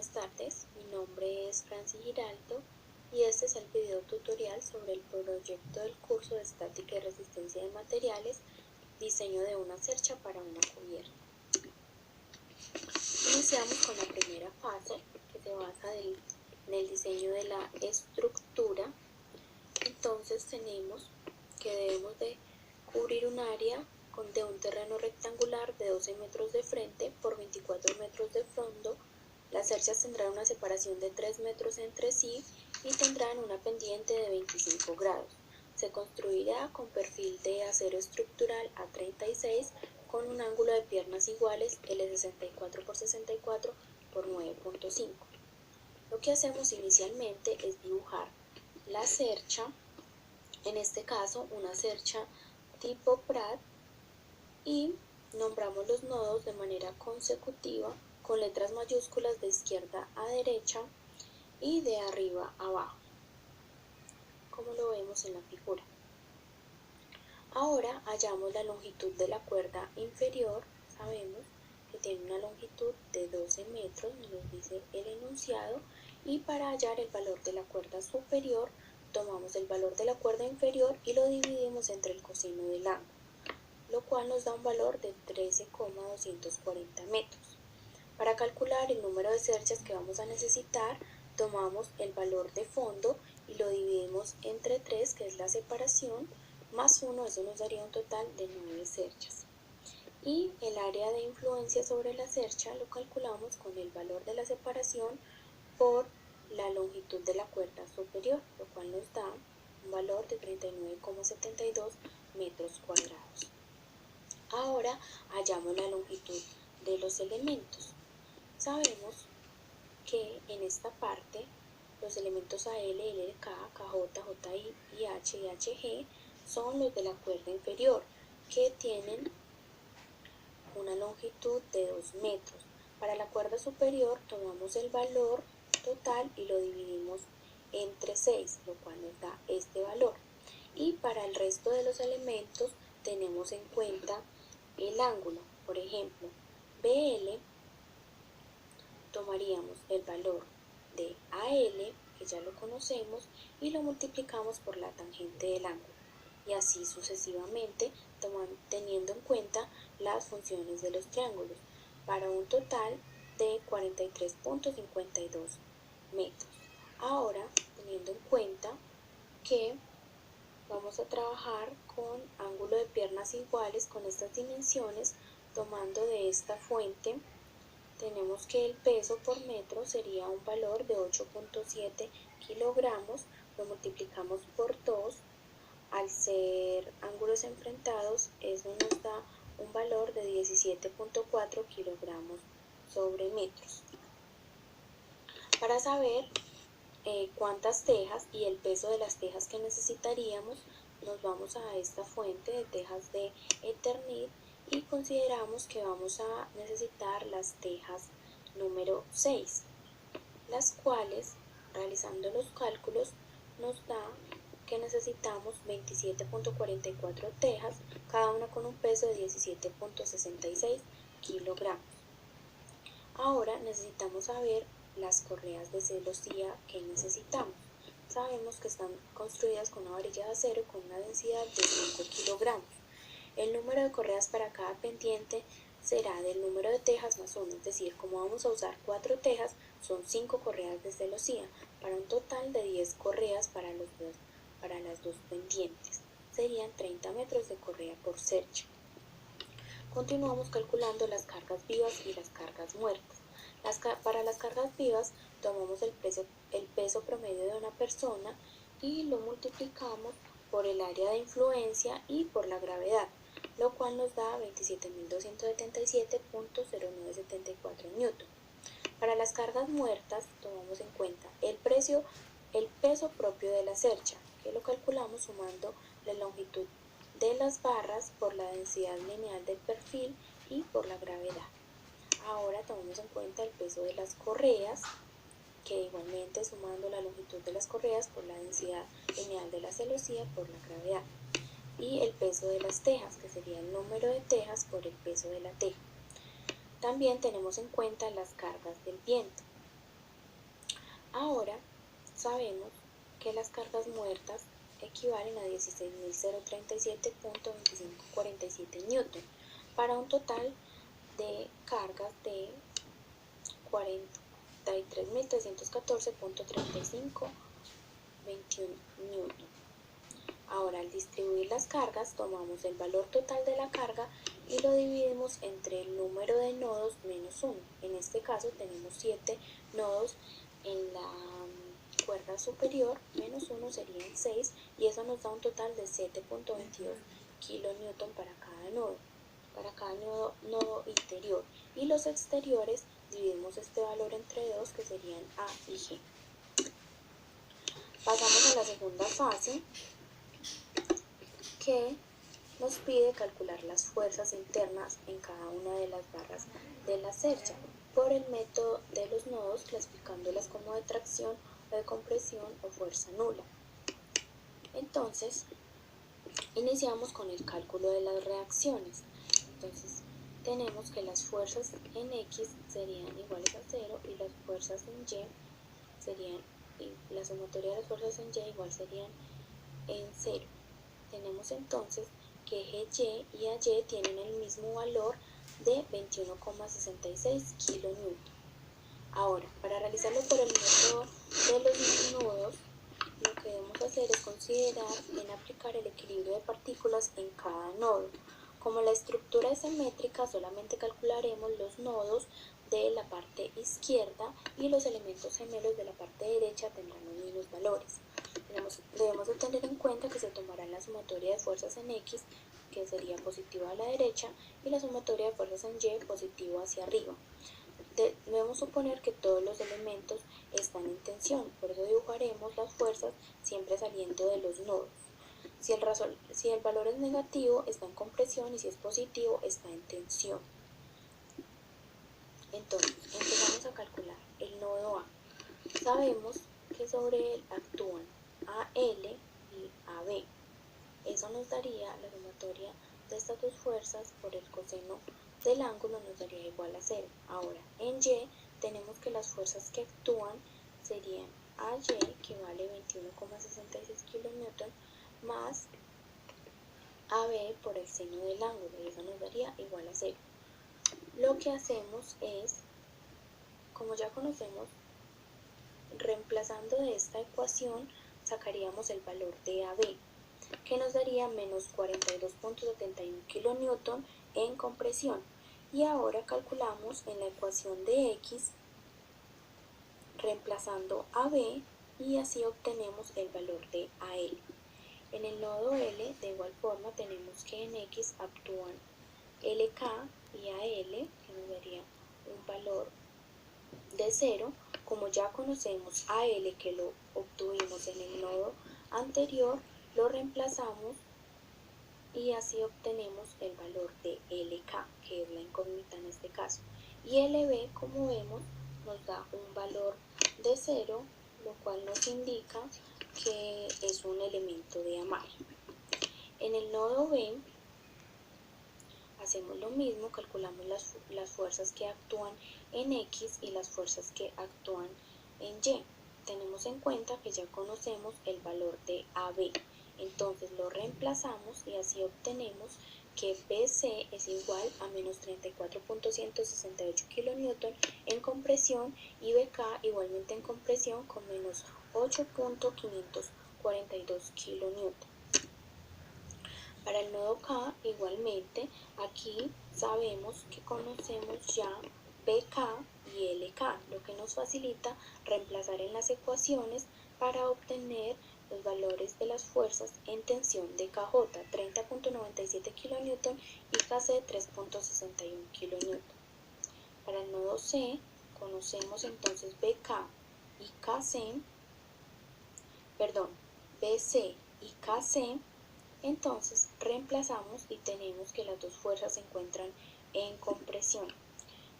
Buenas tardes, mi nombre es Francis Giraldo y este es el video tutorial sobre el proyecto del curso de Estática y Resistencia de Materiales, diseño de una cercha para una cubierta. Iniciamos con la primera fase, que se basa en el diseño de la estructura. Entonces tenemos que debemos de cubrir un área de un terreno rectangular de 12 metros de frente por 24 metros de fondo. Las cerchas tendrán una separación de 3 metros entre sí y tendrán una pendiente de 25 grados. Se construirá con perfil de acero estructural A36 con un ángulo de piernas iguales L64 por 64 por 9.5. Lo que hacemos inicialmente es dibujar la cercha, en este caso una cercha tipo Pratt, y nombramos los nodos de manera consecutiva con letras mayúsculas de izquierda a derecha y de arriba a abajo, como lo vemos en la figura. Ahora hallamos la longitud de la cuerda inferior. Sabemos que tiene una longitud de 12 metros, nos dice el enunciado, y para hallar el valor de la cuerda superior tomamos el valor de la cuerda inferior y lo dividimos entre el coseno del ángulo, lo cual nos da un valor de 13,240 metros. Para calcular el número de cerchas que vamos a necesitar, tomamos el valor de fondo y lo dividimos entre 3, que es la separación, más 1, eso nos daría un total de 9 cerchas. Y el área de influencia sobre la cercha lo calculamos con el valor de la separación por la longitud de la cuerda superior, lo cual nos da un valor de 39,72 metros cuadrados. Ahora hallamos la longitud de los elementos. Sabemos que en esta parte los elementos AL, LK, KJ, JI y H y HG son los de la cuerda inferior, que tienen una longitud de 2 metros. Para la cuerda superior tomamos el valor total y lo dividimos entre 6, lo cual nos da este valor. Y para el resto de los elementos tenemos en cuenta el ángulo. Por ejemplo, BL, tomaríamos el valor de AL, que ya lo conocemos, y lo multiplicamos por la tangente del ángulo, y así sucesivamente, teniendo en cuenta las funciones de los triángulos, para un total de 43,52 metros. Ahora, teniendo en cuenta que vamos a trabajar con ángulo de piernas iguales con estas dimensiones, tomando de esta fuente, tenemos que el peso por metro sería un valor de 8,7 kilogramos, lo multiplicamos por 2, al ser ángulos enfrentados, eso nos da un valor de 17,4 kilogramos sobre metros. Para saber cuántas tejas y el peso de las tejas que necesitaríamos, nos vamos a esta fuente de tejas de Eternit y consideramos que vamos a necesitar las tejas número 6, las cuales, realizando los cálculos, nos da que necesitamos 27,44 tejas, cada una con un peso de 17,66 kilogramos. Ahora necesitamos saber las correas de celosía que necesitamos. Sabemos que están construidas con una varilla de acero con una densidad de 5 kilogramos. El número de correas para cada pendiente será del número de tejas más 1, es decir, como vamos a usar 4 tejas, son 5 correas de celosía, para un total de 10 correas para las dos pendientes. Serían 30 metros de correa por cercha. Continuamos calculando las cargas vivas y las cargas muertas. Para las cargas vivas tomamos el peso promedio de una persona y lo multiplicamos por el área de influencia y por la gravedad, lo cual nos da 27.277.0974 newton. Para las cargas muertas tomamos en cuenta el peso propio de la cercha, que lo calculamos sumando la longitud de las barras por la densidad lineal del perfil y por la gravedad. Ahora tomamos en cuenta el peso de las correas, que igualmente sumando la longitud de las correas por la densidad lineal de la celosía por la gravedad. Y el peso de las tejas, que sería el número de tejas por el peso de la teja. También tenemos en cuenta las cargas del viento. Ahora sabemos que las cargas muertas equivalen a 16.037.2547 newton para un total de cargas de 43.314.3521 newton. Ahora, al distribuir las cargas, tomamos el valor total de la carga y lo dividimos entre el número de nodos menos 1. En este caso tenemos 7 nodos en la cuerda superior, menos 1 serían 6, y eso nos da un total de 7.22 kilonewton para cada nodo interior. Y los exteriores dividimos este valor entre 2, que serían A y G. Pasamos a la segunda fase, que nos pide calcular las fuerzas internas en cada una de las barras de la cercha por el método de los nodos, clasificándolas como de tracción o de compresión o fuerza nula. Entonces, iniciamos con el cálculo de las reacciones. Entonces, tenemos que las fuerzas en X serían iguales a 0 y las fuerzas en Y serían, y la sumatoria de las fuerzas en Y igual serían en 0. Tenemos entonces que eje Y y AY tienen el mismo valor de 21,66 kN. Ahora, para realizarlo por el método de los nodos, lo que debemos hacer es considerar en aplicar el equilibrio de partículas en cada nodo. Como la estructura es simétrica, solamente calcularemos los nodos de la parte izquierda y los elementos gemelos de la parte derecha tendrán los mismos valores. Debemos de tener en cuenta que se tomará la sumatoria de fuerzas en X, que sería positiva a la derecha, y la sumatoria de fuerzas en Y, positivo hacia arriba. Debemos suponer que todos los elementos están en tensión, por eso dibujaremos las fuerzas siempre saliendo de los nodos. Si el valor es negativo, está en compresión, y si es positivo, está en tensión. Entonces, empezamos a calcular el nodo A. Sabemos que sobre él actúan AL y AB. Eso nos daría la sumatoria de estas dos fuerzas por el coseno del ángulo, nos daría igual a 0. Ahora, en Y tenemos que las fuerzas que actúan serían AY, que vale 21,66 kN, más AB por el seno del ángulo, y eso nos daría igual a 0. Lo que hacemos es, como ya conocemos, reemplazando de esta ecuación, sacaríamos el valor de AB, que nos daría menos 42.71 kN en compresión. Y ahora calculamos en la ecuación de X, reemplazando a B, y así obtenemos el valor de AL. En el nodo L, de igual forma, tenemos que en X actúan LK y AL, que nos daría un valor de 0. Como ya conocemos AL, que lo obtuvimos en el nodo anterior, lo reemplazamos y así obtenemos el valor de LK, que es la incógnita en este caso. Y LB, como vemos, nos da un valor de 0, lo cual nos indica que es un elemento de Amare. En el nodo B hacemos lo mismo, calculamos las fuerzas que actúan en X y las fuerzas que actúan en Y. Tenemos en cuenta que ya conocemos el valor de AB, entonces lo reemplazamos y así obtenemos que BC es igual a menos 34.168 kN en compresión y BK igualmente en compresión con menos 8.542 kN. Para el nodo K, igualmente, aquí sabemos que conocemos ya BK y LK, lo que nos facilita reemplazar en las ecuaciones para obtener los valores de las fuerzas en tensión de KJ, 30.97 kN, y KC, 3.61 kN. Para el nodo C, conocemos entonces BC y KC, entonces reemplazamos y tenemos que las dos fuerzas se encuentran en compresión.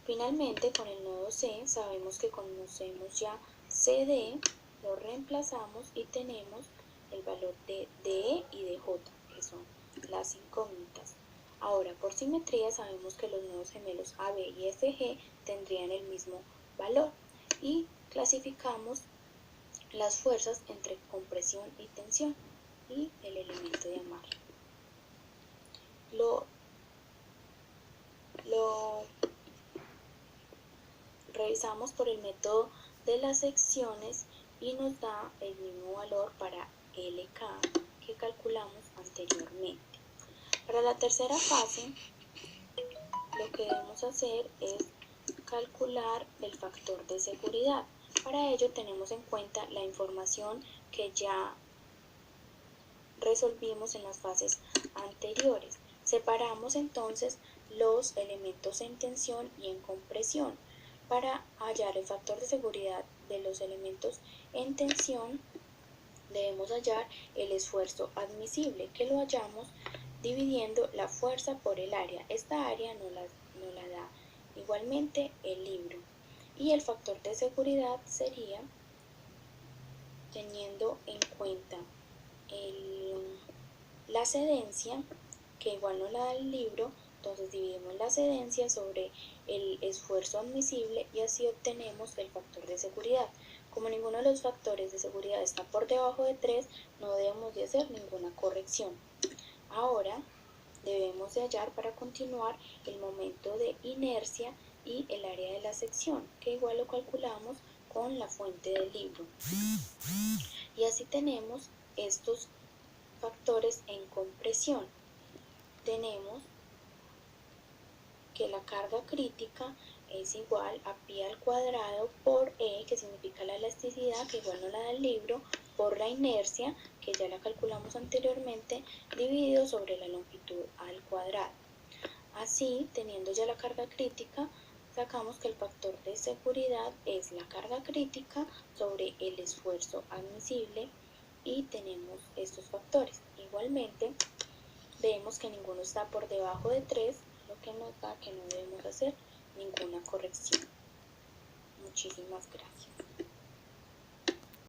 Finalmente, con el nodo C sabemos que conocemos ya CD, lo reemplazamos y tenemos el valor de DE y de J, que son las incógnitas. Ahora, por simetría sabemos que los nodos gemelos AB y FG tendrían el mismo valor y clasificamos las fuerzas entre compresión y tensión y el elemento de amarre. Lo revisamos por el método de las secciones y nos da el mismo valor para LK que calculamos anteriormente. Para la tercera fase, lo que debemos hacer es calcular el factor de seguridad. Para ello tenemos en cuenta la información que ya resolvimos en las fases anteriores. Separamos entonces los elementos en tensión y en compresión. Para hallar el factor de seguridad de los elementos en tensión, debemos hallar el esfuerzo admisible, que lo hallamos dividiendo la fuerza por el área. Esta área nos la da igualmente el libro. Y el factor de seguridad sería, teniendo en cuenta la cedencia, que igual nos la da el libro, entonces dividimos la cedencia sobre el esfuerzo admisible y así obtenemos el factor de seguridad. Como ninguno de los factores de seguridad está por debajo de 3, no debemos de hacer ninguna corrección. Ahora debemos de hallar para continuar el momento de inercia y el área de la sección, que igual lo calculamos con la fuente del libro. Y así tenemos estos factores en compresión. Tenemos que la carga crítica es igual a pi al cuadrado por E, que significa la elasticidad, que igual no la da el libro, por la inercia, que ya la calculamos anteriormente, dividido sobre la longitud al cuadrado. Así, teniendo ya la carga crítica, sacamos que el factor de seguridad es la carga crítica sobre el esfuerzo admisible y tenemos estos factores. Igualmente, vemos que ninguno está por debajo de 3, lo que nos da que no debemos hacer ninguna corrección. Muchísimas gracias.